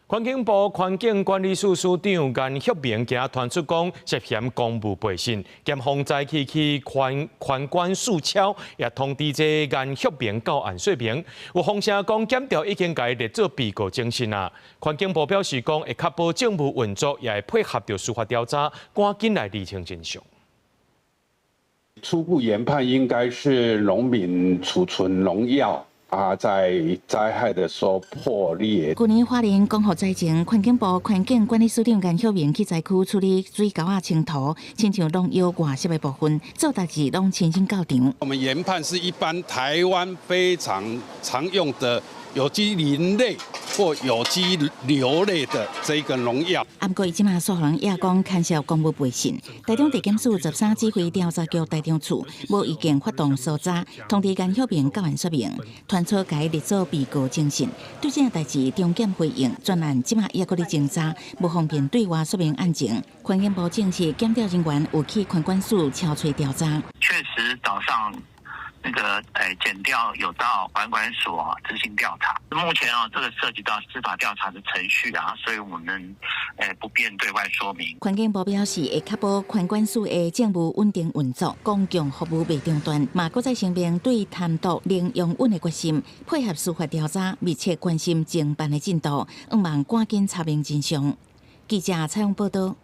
環境部環境管理署署長顏旭明今傳出講，涉嫌公務背信兼防災去寬管疏超，也通知這顏旭明到案說明。有風聲講檢調已經甲伊列做被告偵訊啊。環境部表示講，會確保政務運作，也會配合着司法調查，趕緊來釐清真相。初步研判應該是農民儲存農藥。在災害的時候破裂。去年花蓮光復災前，環境部環境管理署長顏旭明去災區處理水溝啊清土，親像農藥外泄的部分，做代志攏親身到場。我們研判是一般台灣非常常用的有機磷類或有機硫類的這個農藥。不過，伊即馬說人也講牽涉公務背信。台中地檢署13指揮調查局台中處無意見發動搜查，通知顏旭明到案說明，傳出甲伊列做被告偵訊。對這件代志，中檢回應專案即馬也閣咧偵查，無方便對外說明案情。環境部證實，檢調人員有去環管署敲錘調查。確實早上。那個檢調有到環管署執行調查，目前這個涉及到司法調查的程序啊，所以我們不便對外說明。環境部表示會確保環管署的政務穩定運作，公共服務未中斷，嘛閣再聲明對監督零容忍的決心，配合司法調查，密切關心偵辦的進度，希望趕緊查明真相。記者採訪報道。